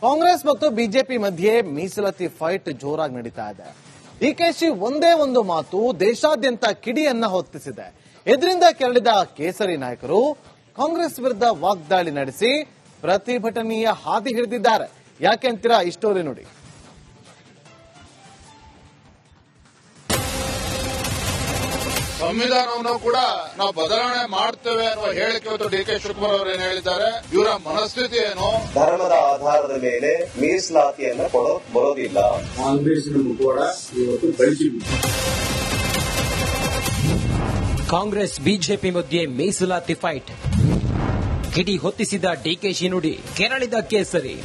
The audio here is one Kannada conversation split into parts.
ಕಾಂಗ್ರೆಸ್ ಮತ್ತು ಬಿಜೆಪಿ ಮಧ್ಯೆ ಮೀಸಲಾತಿ ಫೈಟ್ ಜೋರಾಗಿ ನಡೀತಾ ಇದೆ. ಡಿಕೆಶಿ ಒಂದೇ ಒಂದು ಮಾತು ದೇಶಾದ್ಯಂತ ಕಿಡಿಯನ್ನ ಹೊತ್ತಿಸಿದೆ. ಇದರಿಂದ ಕೆರಳಿದ ಕೇಸರಿ ನಾಯಕರು ಕಾಂಗ್ರೆಸ್ ವಿರುದ್ಧ ವಾಗ್ದಾಳಿ ನಡೆಸಿ ಪ್ರತಿಭಟನೆಯ ಹಾದಿ ಹಿಡಿದಿದ್ದಾರೆ. ಯಾಕೆ ಅಂತೀರಾ? ಈ ಸ್ಟೋರಿ ನೋಡಿ. ಸಂವಿಧಾನವನ್ನು ಕೂಡ ನಾವು ಬದಲಾವಣೆ ಮಾಡ್ತೇವೆ ಅನ್ನುವ ಹೇಳಿಕೆ ಇವತ್ತು ಡಿಕೆ ಶಿವಕುಮಾರ್ ಅವರು ಏನು ಹೇಳಿದ್ದಾರೆ, ಇವರ ಮನಸ್ಥಿತಿ ಏನು? ಧರ್ಮದ ಆಧಾರದ ಮೇಲೆ ಮೀಸಲಾತಿಯನ್ನು ಬರೋದಿಲ್ಲ. ಕಾಂಗ್ರೆಸ್ನ ಮುಖವಾಡ ಇವತ್ತು ಬೆಳೆಸಿದೆ. ಕಾಂಗ್ರೆಸ್ ಬಿಜೆಪಿ ಮಧ್ಯೆ ಮೀಸಲಾತಿ ಫೈಟ್. ಕಿಡಿ ಹೊತ್ತಿಸಿದ ಡಿಕೆಶಿ ನುಡಿ, ಕೆರಳಿದ ಕೇಸರಿ.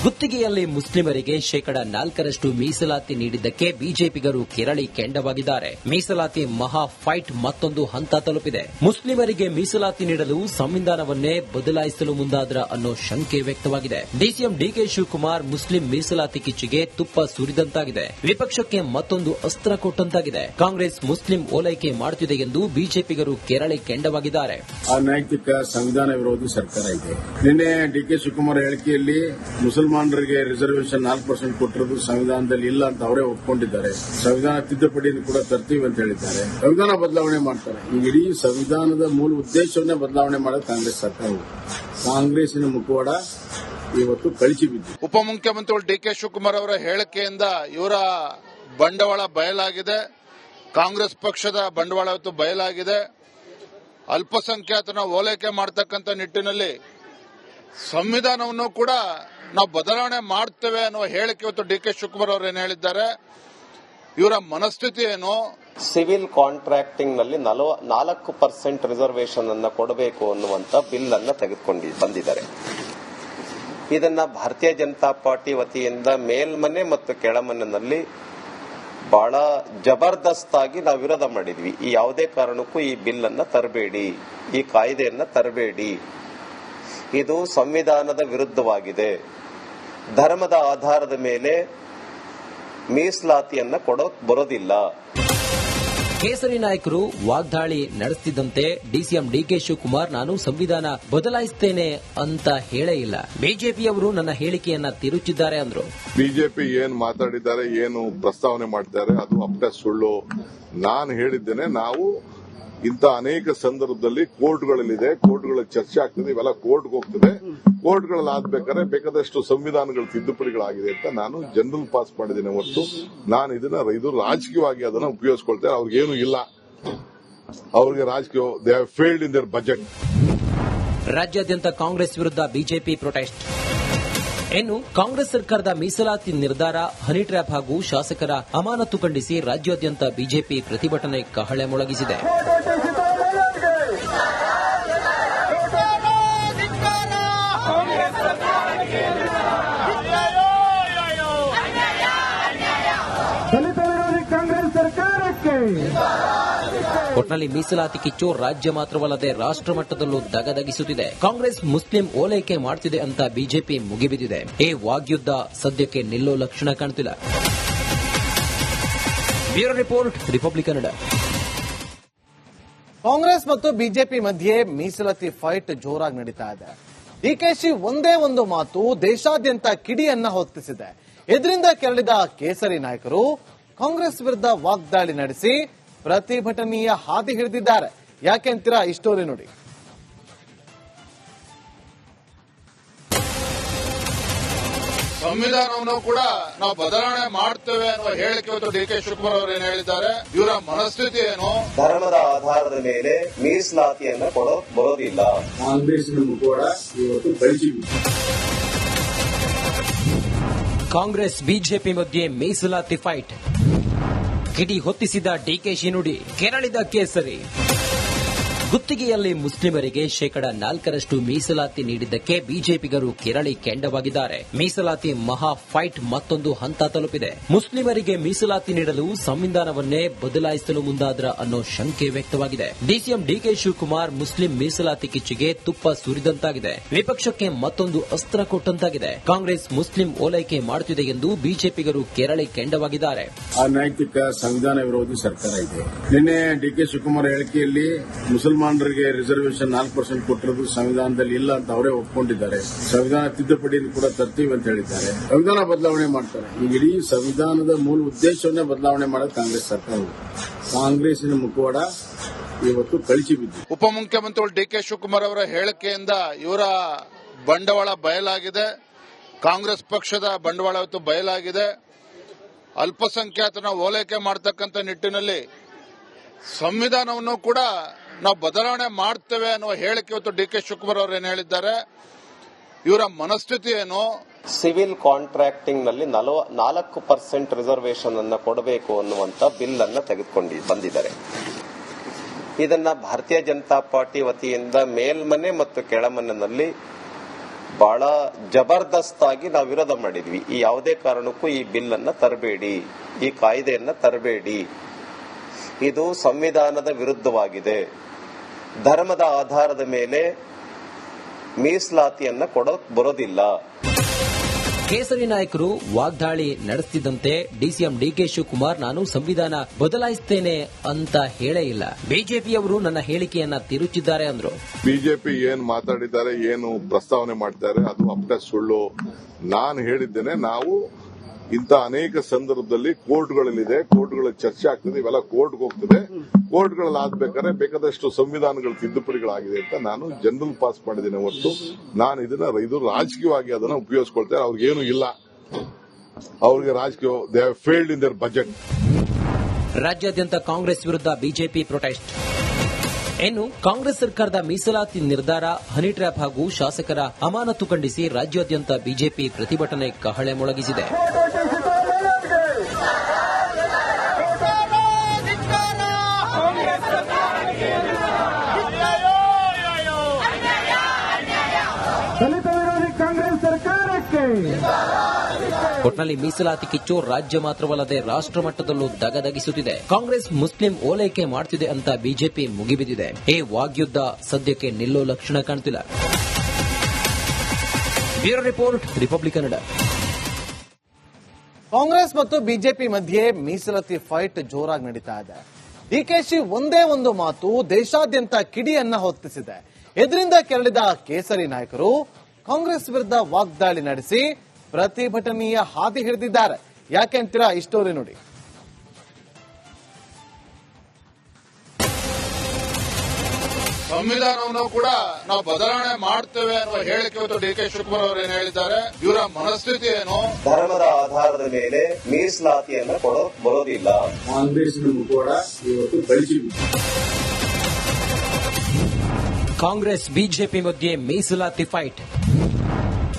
ಗುತ್ತಿಗೆಯಲ್ಲಿ ಮುಸ್ಲಿಮರಿಗೆ ಶೇಕಡಾ 4% ಮೀಸಲಾತಿ ನೀಡಿದ್ದಕ್ಕೆ ಬಿಜೆಪಿಗರು ಕೆರಳಿ ಕೆಂಡವಾಗಿದ್ದಾರೆ. ಮೀಸಲಾತಿ ಮಹಾ ಫೈಟ್ ಮತ್ತೊಂದು ಹಂತ ತಲುಪಿದೆ. ಮುಸ್ಲಿಮರಿಗೆ ಮೀಸಲಾತಿ ನೀಡಲು ಸಂವಿಧಾನವನ್ನೇ ಬದಲಾಯಿಸಲು ಮುಂದಾದ್ರ ಅನ್ನೋ ಶಂಕೆ ವ್ಯಕ್ತವಾಗಿದೆ. ಡಿಸಿಎಂ ಡಿಕೆ ಶಿವಕುಮಾರ್ ಮುಸ್ಲಿಂ ಮೀಸಲಾತಿ ಕಿಚ್ಚಿಗೆ ತುಪ್ಪ ಸುರಿದಂತಾಗಿದೆ. ವಿಪಕ್ಷಕ್ಕೆ ಮತ್ತೊಂದು ಅಸ್ತ್ರ ಕೊಟ್ಟಂತಾಗಿದೆ. ಕಾಂಗ್ರೆಸ್ ಮುಸ್ಲಿಂ ಓಲೈಕೆ ಮಾಡುತ್ತಿದೆ ಎಂದು ಬಿಜೆಪಿಗರು ಕೆರಳಿ ಕೆಂಡವಾಗಿದ್ದಾರೆ. ಅನೈತಿಕ ಸಂವಿಧಾನ ವಿರೋಧಿ ಸರ್ಕಾರ ಇದೆ. ನಿನ್ನೆ ಡಿಕೆ ಶಿವಕುಮಾರ್ ಹೇಳಿಕೆಯಲ್ಲಿ ಮುಸಲ್ಮಾನರಿಗೆ ರಿಸರ್ವೇಷನ್ 4% ಕೊಟ್ಟಿರೋದು ಸಂವಿಧಾನದಲ್ಲಿ ಇಲ್ಲ ಅಂತ ಅವರೇ ಒಪ್ಪಿಕೊಂಡಿದ್ದಾರೆ. ಸಂವಿಧಾನ ತಿದ್ದುಪಡಿ ಕೂಡ ತರ್ತೀವಿ ಅಂತ ಹೇಳಿದ್ದಾರೆ. ಸಂವಿಧಾನ ಬದಲಾವಣೆ ಮಾಡ್ತಾರೆ. ಈ ಇಡೀ ಸಂವಿಧಾನದ ಮೂಲ ಉದ್ದೇಶವನ್ನೇ ಬದಲಾವಣೆ ಮಾಡೋದು ಕಾಂಗ್ರೆಸ್ ಸರ್ಕಾರ. ಕಾಂಗ್ರೆಸ್ಸಿನ ಮುಖವಾಡ ಇವತ್ತು ಕಳಚಿ ಬಿದ್ದು. ಉಪಮುಖ್ಯಮಂತ್ರಿಗಳು ಡಿಕೆ ಶಿವಕುಮಾರ್ ಅವರ ಹೇಳಿಕೆಯಿಂದ ಇವರ ಬಂಡವಾಳ ಬಯಲಾಗಿದೆ. ಕಾಂಗ್ರೆಸ್ ಪಕ್ಷದ ಬಂಡವಾಳ ಇವತ್ತು ಬಯಲಾಗಿದೆ. ಅಲ್ಪಸಂಖ್ಯಾತನ ಓಲೈಕೆ ಮಾಡತಕ್ಕಂಥ ನಿಟ್ಟಿನಲ್ಲಿ ಸಂವಿಧಾನವನ್ನು ಕೂಡ ನಾವು ಬದಲಾವಣೆ ಮಾಡ್ತೇವೆ ಅನ್ನುವ ಹೇಳಿಕೆ ಇವತ್ತು ಡಿಕೆ ಶಿವಕುಮಾರ್ ಅವರು ಏನು ಹೇಳಿದ್ದಾರೆ, ಇವರ ಮನಸ್ಥಿತಿ ಏನು? ಸಿವಿಲ್ ಕಾಂಟ್ರಾಕ್ಟಿಂಗ್ ನಲ್ಲಿ 4% ರಿಸರ್ವೇಷನ್ ಅನ್ನು ಕೊಡಬೇಕು ಅನ್ನುವಂತ ಬಿಲ್ ಅನ್ನು ತೆಗೆದುಕೊಂಡು ಬಂದಿದ್ದಾರೆ. ಇದನ್ನ ಭಾರತೀಯ ಜನತಾ ಪಾರ್ಟಿ ವತಿಯಿಂದ ಮೇಲ್ಮನೆ ಮತ್ತು ಕೆಳಮನೆಯಲ್ಲಿ ಬಹಳ ಜಬರ್ದಸ್ತಾಗಿ ನಾವು ವಿರೋಧ ಮಾಡಿದ್ವಿ. ಈ ಯಾವುದೇ ಕಾರಣಕ್ಕೂ ಈ ಬಿಲ್ ಅನ್ನ ತರಬೇಡಿ, ಈ ಕಾಯ್ದೆಯನ್ನ ತರಬೇಡಿ, ಇದು ಸಂವಿಧಾನದ ವಿರುದ್ಧವಾಗಿದೆ. ಧರ್ಮದ ಆಧಾರದ ಮೇಲೆ ಮೀಸಲಾತಿಯನ್ನ ಬರೋದಿಲ್ಲ. ಕೇಸರಿ ನಾಯಕರು ವಾಗ್ದಾಳಿ ನಡೆಸುತ್ತಿದ್ದಂತೆ ಡಿಸಿಎಂ ಡಿಕೆ ಶಿವಕುಮಾರ್ ನಾನು ಸಂವಿಧಾನ ಬದಲಾಯಿಸುತ್ತೇನೆ ಅಂತ ಹೇಳೇ ಇಲ್ಲ. ಬಿಜೆಪಿಯವರು ನನ್ನ ಹೇಳಿಕೆಯನ್ನ ತಿರುಚಿದ್ದಾರೆ ಅಂದ್ರು. ಬಿಜೆಪಿ ಏನ್ ಮಾತಾಡಿದ್ದಾರೆ, ಏನು ಪ್ರಸ್ತಾವನೆ ಮಾಡಿದ್ದಾರೆ ಅದು ಅಪ್ಪ ಸುಳ್ಳು. ನಾನು ಹೇಳಿದ್ದೇನೆ, ನಾವು ಇಂಥ ಅನೇಕ ಸಂದರ್ಭದಲ್ಲಿ ಕೋರ್ಟ್ಗಳಲ್ಲಿದೆ, ಕೋರ್ಟ್ಗಳ ಚರ್ಚೆ ಆಗ್ತದೆ, ಇವೆಲ್ಲ ಕೋರ್ಟ್ಗೆ ಹೋಗ್ತದೆ. ಕೋರ್ಟ್ಗಳಲ್ಲಿ ಆಗ್ಬೇಕಾದ್ರೆ ಬೇಕಾದಷ್ಟು ಸಂವಿಧಾನಗಳ ತಿದ್ದುಪಡಿಗಳಾಗಿದೆ ಅಂತ ನಾನು ಜನರಲ್ ಪಾಸ್ ಮಾಡಿದ್ದೇನೆ ಹೊರತು ನಾನು ಇದು ರಾಜಕೀಯವಾಗಿ ಅದನ್ನ ಉಪಯೋಗಿಸ್ಕೊಳ್ತೇನೆ. ಅವ್ರಿಗೇನು ಇಲ್ಲ, ಅವ್ರಿಗೆ ರಾಜಕೀಯ they have failed in their budget. ರಾಜ್ಯಾದ್ಯಂತ ಕಾಂಗ್ರೆಸ್ ವಿರುದ್ಧ ಬಿಜೆಪಿ ಪ್ರೊಟೆಸ್ಟ್. ಇನ್ನು ಕಾಂಗ್ರೆಸ್ ಸರ್ಕಾರದ ಮೀಸಲಾತಿ ನಿರ್ಧಾರ, ಹನಿ ಟ್ರ್ಯಾಪ್ ಹಾಗೂ ಶಾಸಕರ ಅಮಾನತು ಖಂಡಿಸಿ ರಾಜ್ಯಾದ್ಯಂತ ಬಿಜೆಪಿ ಪ್ರತಿಭಟನೆ ಕಹಳೆ ಮೊಳಗಿಸಿದೆ. ಒಟ್ನಲ್ಲಿ ಮೀಸಲಾತಿ ಕಿಚ್ಚು ರಾಜ್ಯ ಮಾತ್ರವಲ್ಲದೆ ರಾಷ್ಟ್ರ ಮಟ್ಟದಲ್ಲೂ ದಗದಗಿಸುತ್ತಿದೆ. ಕಾಂಗ್ರೆಸ್ ಮುಸ್ಲಿಂ ಓಲೈಕೆ ಮಾಡುತ್ತಿದೆ ಅಂತ ಬಿಜೆಪಿ ಮುಗಿಬಿದ್ದಿದೆ. ಈ ವಾಗ್ಯುದ್ಧ ಸದ್ಯಕ್ಕೆ ನಿಲ್ಲೋ ಲಕ್ಷಣ ಕಾಣ್ತಿಲ್ಲ. Bureau report, Republic Kannada. Congress ಮತ್ತು ಬಿಜೆಪಿ ಮಧ್ಯೆ ಮೀಸಲಾತಿ ಫೈಟ್ ಜೋರಾಗಿ ನಡೀತಾ ಇದೆ. ಡಿಕೆಶಿ ಒಂದೇ ಒಂದು ಮಾತು ದೇಶಾದ್ಯಂತ ಕಿಡಿಯನ್ನ ಹೊತ್ತಿಸಿದೆ. ಇದರಿಂದ ಕೆರಳಿದ ಕೇಸರಿ ನಾಯಕರು ಕಾಂಗ್ರೆಸ್ ವಿರುದ್ಧ ವಾಗ್ದಾಳಿ ನಡೆಸಿ ಪ್ರತಿಭಟನೆಯ ಹಾದಿ ಹಿಡಿದಿದ್ದಾರೆ. ಯಾಕೆ ಅಂತೀರಾ? ಈ ಸ್ಟೋರಿ ನೋಡಿ. ಸಂವಿಧಾನವನ್ನು ಕೂಡ ನಾವು ಬದಲಾವಣೆ ಮಾಡ್ತೇವೆ ಅನ್ನುವ ಹೇಳಿಕೆ ಇವತ್ತು ಡಿಕೆ ಶಿವಕುಮಾರ್ ಅವರು ಏನು ಹೇಳಿದ್ದಾರೆ, ಇವರ ಮನಸ್ಥಿತಿ ಏನು? ಧರ್ಮದ ಆಧಾರದ ಮೇಲೆ ಮೀಸಲಾತಿಯನ್ನು ಬರೋದಿಲ್ಲ. ಕಾಂಗ್ರೆಸ್ನ ಮುಖವಾಡ ಇವತ್ತು ಬೆಳೆಸಿದೆ. ಕಾಂಗ್ರೆಸ್ ಬಿಜೆಪಿ ಮಧ್ಯೆ ಮೀಸಲಾತಿ ಫೈಟ್. ಕಿಡಿ ಹೊತ್ತಿಸಿದ ಡಿಕೆಶಿ ನುಡಿ, ಕೆರಳಿದ ಕೇಸರಿ. ಗುತ್ತಿಗೆಯಲ್ಲಿ ಮುಸ್ಲಿಮರಿಗೆ ಶೇಕಡಾ 4% ಮೀಸಲಾತಿ ನೀಡಿದ್ದಕ್ಕೆ ಬಿಜೆಪಿಗರು ಕೆರಳಿ ಕೆಂಡವಾಗಿದ್ದಾರೆ. ಮೀಸಲಾತಿ ಮಹಾ ಫೈಟ್ ಮತ್ತೊಂದು ಹಂತ ತಲುಪಿದೆ. ಮುಸ್ಲಿಮರಿಗೆ ಮೀಸಲಾತಿ ನೀಡಲು ಸಂವಿಧಾನವನ್ನೇ ಬದಲಾಯಿಸಲು ಮುಂದಾದ್ರ ಅನ್ನೋ ಶಂಕೆ ವ್ಯಕ್ತವಾಗಿದೆ. ಡಿಸಿಎಂ ಡಿಕೆ ಶಿವಕುಮಾರ್ ಮುಸ್ಲಿಂ ಮೀಸಲಾತಿ ಕಿಚ್ಚಿಗೆ ತುಪ್ಪ ಸುರಿದಂತಾಗಿದೆ. ವಿಪಕ್ಷಕ್ಕೆ ಮತ್ತೊಂದು ಅಸ್ತ್ರ ಕೊಟ್ಟಂತಾಗಿದೆ. ಕಾಂಗ್ರೆಸ್ ಮುಸ್ಲಿಂ ಓಲೈಕೆ ಮಾಡುತ್ತಿದೆ ಎಂದು ಬಿಜೆಪಿಗರು ಕೆರಳಿ ಕೆಂಡವಾಗಿದ್ದಾರೆ. ಅನೈತಿಕ ಸಂವಿಧಾನ ವಿರೋಧಿ ಸರ್ಕಾರ ಇದೆ. ನಿನ್ನೆ ಡಿಕೆ ಶಿವಕುಮಾರ್ ಹೇಳಿಕೆಯಲ್ಲಿ ಮುಸಲ್ಮಾನ ಮುಸಲ್ಮಾನರಿಗೆ ರಿಸರ್ವೇಶನ್ 4% ಕೊಟ್ಟಿರೋದು ಸಂವಿಧಾನದಲ್ಲಿ ಇಲ್ಲ ಅಂತ ಅವರೇ ಒಪ್ಕೊಂಡಿದ್ದಾರೆ. ಸಂವಿಧಾನ ತಿದ್ದುಪಡಿಯನ್ನು ಕೂಡ ತರ್ತೀವಿ ಅಂತ ಹೇಳಿದ್ದಾರೆ. ಸಂವಿಧಾನ ಬದಲಾವಣೆ ಮಾಡ್ತಾರೆ. ಈಗ ಇಡೀ ಸಂವಿಧಾನದ ಮೂಲ ಉದ್ದೇಶವನ್ನೇ ಬದಲಾವಣೆ ಮಾಡೋದು ಕಾಂಗ್ರೆಸ್ ಸರ್ಕಾರ. ಕಾಂಗ್ರೆಸ್ಸಿನ ಮುಖವಾಡ ಇವತ್ತು ಕಳಚಿ ಬಿದ್ದು. ಉಪಮುಖ್ಯಮಂತ್ರಿಗಳು ಡಿಕೆ ಶಿವಕುಮಾರ್ ಅವರ ಹೇಳಿಕೆಯಿಂದ ಇವರ ಬಂಡವಾಳ ಬಯಲಾಗಿದೆ. ಕಾಂಗ್ರೆಸ್ ಪಕ್ಷದ ಬಂಡವಾಳ ಇವತ್ತು ಬಯಲಾಗಿದೆ. ಅಲ್ಪಸಂಖ್ಯಾತನ ಓಲೈಕೆ ಮಾಡತಕ್ಕಂಥ ನಿಟ್ಟಿನಲ್ಲಿ ಸಂವಿಧಾನವನ್ನು ಕೂಡ ನಾವು ಬದಲಾವಣೆ ಮಾಡ್ತೇವೆ ಅನ್ನುವ ಹೇಳಿಕೆ ಇವತ್ತು ಡಿಕೆ ಶಿವಕುಮಾರ್ ಅವರು ಏನು ಹೇಳಿದ್ದಾರೆ, ಇವರ ಮನಸ್ಥಿತಿ ಏನು? ಸಿವಿಲ್ ಕಾಂಟ್ರಾಕ್ಟಿಂಗ್ ನಲ್ಲಿ 4% ರಿಸರ್ವೇಶನ್ ಅನ್ನ ಕೊಡಬೇಕು ಅನ್ನುವಂತ ಬಿಲ್ ಅನ್ನ ತೆಗೆದುಕೊಂಡು ಬಂದಿದ್ದಾರೆ. ಇದನ್ನ ಭಾರತೀಯ ಜನತಾ ಪಾರ್ಟಿ ವತಿಯಿಂದ ಮೇಲ್ಮನೆ ಮತ್ತು ಕೆಳಮನೆಯಲ್ಲಿ ಬಹಳ ಜಬರ್ದಸ್ತ್ ಆಗಿ ನಾವು ವಿರೋಧ ಮಾಡಿದ್ವಿ. ಈ ಯಾವುದೇ ಕಾರಣಕ್ಕೂ ಈ ಬಿಲ್ ಅನ್ನ ತರಬೇಡಿ, ಈ ಕಾಯ್ದೆಯನ್ನ ತರಬೇಡಿ, ಇದು ಸಂವಿಧಾನದ ವಿರುದ್ಧವಾಗಿದೆ. ಧರ್ಮದ ಆಧಾರದ ಮೇಲೆ ಮೀಸಲಾತಿಯನ್ನ ಕೊಡೋಕ್ ಬರೋದಿಲ್ಲ. ಕೇಸರಿ ನಾಯಕರು ವಾಗ್ದಾಳಿ ನಡೆಸುತ್ತಿದ್ದಂತೆ ಡಿಸಿಎಂ ಡಿಕೆ ಶಿವಕುಮಾರ್ ನಾನು ಸಂವಿಧಾನ ಬದಲಾಯಿಸುತ್ತೇನೆ ಅಂತ ಹೇಳೇ ಇಲ್ಲ. ಬಿಜೆಪಿಯವರು ನನ್ನ ಹೇಳಿಕೆಯನ್ನ ತಿರುಚಿದ್ದಾರೆ ಅಂದ್ರು. ಬಿಜೆಪಿ ಏನ್ ಮಾತಾಡಿದ್ದಾರೆ, ಏನು ಪ್ರಸ್ತಾವನೆ ಮಾಡ್ತಾರೆ ಅದು ಅಪ್ಪ ಸುಳ್ಳು. ನಾನು ಹೇಳಿದ್ದೇನೆ, ನಾವು ಇಂಥ ಅನೇಕ ಸಂದರ್ಭದಲ್ಲಿ ಕೋರ್ಟ್ಗಳಲ್ಲಿದೆ, ಕೋರ್ಟ್ಗಳ ಚರ್ಚೆ ಆಗ್ತದೆ, ಇವೆಲ್ಲ ಕೋರ್ಟ್ಗೆ ಹೋಗ್ತದೆ. ಕೋರ್ಟ್ಗಳಲ್ಲಿ ಆಗ್ಬೇಕಾದ್ರೆ ಬೇಕಾದಷ್ಟು ಸಂವಿಧಾನಗಳ ತಿದ್ದುಪಡಿಗಳಾಗಿದೆ ಅಂತ ನಾನು ಜನರಲ್ ಪಾಸ್ ಮಾಡಿದ್ದೇನೆ ಹೊರತು ನಾನು ಇದು ರಾಜಕೀಯವಾಗಿ ಅದನ್ನ ಉಪಯೋಗಿಸ್ಕೊಳ್ತೇನೆ. ಅವ್ರಿಗೇನು ಇಲ್ಲ, ಅವ್ರಿಗೆ ರಾಜಕೀಯ they have failed in their budget. ರಾಜ್ಯಾದ್ಯಂತ ಕಾಂಗ್ರೆಸ್ ವಿರುದ್ಧ ಬಿಜೆಪಿ ಪ್ರೊಟೆಸ್ಟ್. ಇನ್ನು ಕಾಂಗ್ರೆಸ್ ಸರ್ಕಾರದ ಮೀಸಲಾತಿ ನಿರ್ಧಾರ, ಹನಿ ಟ್ರ್ಯಾಪ್ ಹಾಗೂ ಶಾಸಕರ ಅಮಾನತು ಖಂಡಿಸಿ ರಾಜ್ಯಾದ್ಯಂತ ಬಿಜೆಪಿ ಪ್ರತಿಭಟನೆ ಕಹಳೆ ಮೊಳಗಿಸಿದೆ. ಒಟ್ನಲ್ಲಿ ಮೀಸಲಾತಿ ಕಿಚ್ಚು ರಾಜ್ಯ ಮಾತ್ರವಲ್ಲದೆ ರಾಷ್ಟ್ರ ಮಟ್ಟದಲ್ಲೂ ದಗದಗಿಸುತ್ತಿದೆ. ಕಾಂಗ್ರೆಸ್ ಮುಸ್ಲಿಂ ಓಲೈಕೆ ಮಾಡ್ತಿದೆ ಅಂತ ಬಿಜೆಪಿ ಮುಗಿಬಿದ್ದಿದೆ. ಈ ವಾಗ್ಯುದ್ಧ ಸದ್ಯಕ್ಕೆ ನಿಲ್ಲೋ ಲಕ್ಷಣ ಕಾಣ್ತಿಲ್ಲ. Bureau report, Republic Kannada. Congress ಮತ್ತು ಬಿಜೆಪಿ ಮಧ್ಯೆ ಮೀಸಲಾತಿ ಫೈಟ್ ಜೋರಾಗಿ ನಡೀತಾ ಇದೆ. ಡಿಕೆಶಿ ಒಂದೇ ಒಂದು ಮಾತು ದೇಶಾದ್ಯಂತ ಕಿಡಿಯನ್ನ ಹೊತ್ತಿಸಿದೆ. ಇದರಿಂದ ಕೆರಳಿದ ಕೇಸರಿ ನಾಯಕರು ಕಾಂಗ್ರೆಸ್ ವಿರುದ್ಧ ವಾಗ್ದಾಳಿ ನಡೆಸಿ ಪ್ರತಿಭಟನೆಯ ಹಾದಿ ಹಿಡಿದಿದ್ದಾರೆ. ಯಾಕೆ ಅಂತೀರಾ? ಈ ಸ್ಟೋರಿ ನೋಡಿ. ಸಂವಿಧಾನವನ್ನು ಕೂಡ ನಾವು ಬದಲಾವಣೆ ಮಾಡ್ತೇವೆ ಅನ್ನುವ ಹೇಳಿಕೆ ಇವತ್ತು ಡಿಕೆ ಶಿವಕುಮಾರ್ ಅವರು ಏನು ಹೇಳಿದ್ದಾರೆ, ಇವರ ಮನಸ್ಥಿತಿ ಏನು? ಧರ್ಮದ ಆಧಾರದ ಮೇಲೆ ಮೀಸಲಾತಿಯನ್ನ ಕೊಡೋಕ್ ಬರೋದಿಲ್ಲ. ಕಾಂಗ್ರೆಸ್ಸಿನ ಮುಖವಾಡ ಇವತ್ತು ಕಳಚಿ ಬಿದ್ದು. ಕಾಂಗ್ರೆಸ್ ಬಿಜೆಪಿ ಮಧ್ಯೆ ಮೀಸಲಾತಿ ಫೈಟ್.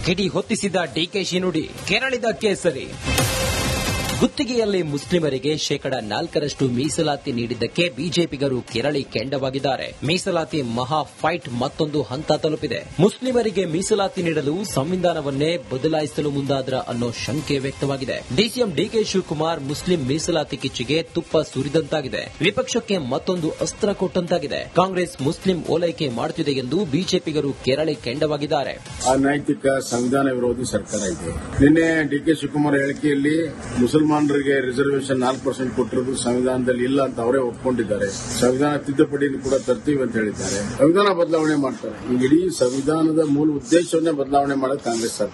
ಕಿಡಿ ಹೊತ್ತಿಸಿದ ಡಿಕೆಶಿ ನುಡಿ, ಕೆರಳಿದ ಕೇಸರಿ. ಗುತ್ತಿಗೆಯಲ್ಲಿ ಮುಸ್ಲಿಮರಿಗೆ 4% ಮೀಸಲಾತಿ ನೀಡಿದ್ದಕ್ಕೆ ಬಿಜೆಪಿಗರು ಕೆರಳಿ ಕೆಂಡವಾಗಿದ್ದಾರೆ. ಮೀಸಲಾತಿ ಮಹಾ ಫೈಟ್ ಮತ್ತೊಂದು ಹಂತ ತಲುಪಿದೆ. ಮುಸ್ಲಿಮರಿಗೆ ಮೀಸಲಾತಿ ನೀಡಲು ಸಂವಿಧಾನವನ್ನೇ ಬದಲಾಯಿಸಲು ಮುಂದಾದ್ರ ಅನ್ನೋ ಶಂಕೆ ವ್ಯಕ್ತವಾಗಿದೆ. ಡಿಸಿಎಂ ಡಿಕೆ ಶಿವಕುಮಾರ್ ಮುಸ್ಲಿಂ ಮೀಸಲಾತಿ ಕಿಚ್ಚಿಗೆ ತುಪ್ಪ ಸುರಿದಂತಾಗಿದೆ. ವಿಪಕ್ಷಕ್ಕೆ ಮತ್ತೊಂದು ಅಸ್ತ್ರ ಕೊಟ್ಟಂತಾಗಿದೆ. ಕಾಂಗ್ರೆಸ್ ಮುಸ್ಲಿಂ ಓಲೈಕೆ ಮಾಡುತ್ತಿದೆ ಎಂದು ಬಿಜೆಪಿಗರು ಕೆರಳಿ ಕೆಂಡವಾಗಿದ್ದಾರೆ. ಅನೈತಿಕ ಸಂವಿಧಾನ ವಿರೋಧಿ ಸರ್ಕಾರ ಇದೆ. ನಿನ್ನೆ ಡಿಕೆ ಶಿವಕುಮಾರ್ ಹೇಳಿಕೆಯಲ್ಲಿ ಮುಸಲ್ಮಾನರಿಗೆ ರಿಸರ್ವೇಶನ್ 4% ಕೊಟ್ಟಿರೋದು ಸಂವಿಧಾನದಲ್ಲಿ ಇಲ್ಲ ಅಂತ ಅವರೇ ಒಪ್ಕೊಂಡಿದ್ದಾರೆ. ಸಂವಿಧಾನ ತಿದ್ದುಪಡಿಯನ್ನು ಕೂಡ ತರ್ತೀವಿ ಅಂತ ಹೇಳಿದ್ದಾರೆ. ಸಂವಿಧಾನ ಬದಲಾವಣೆ ಮಾಡ್ತಾರೆ. ಈಗ ಇಡೀ ಸಂವಿಧಾನದ ಮೂಲ ಉದ್ದೇಶವನ್ನೇ ಬದಲಾವಣೆ ಮಾಡೋದು ಕಾಂಗ್ರೆಸ್ ಸರ್ಕಾರ.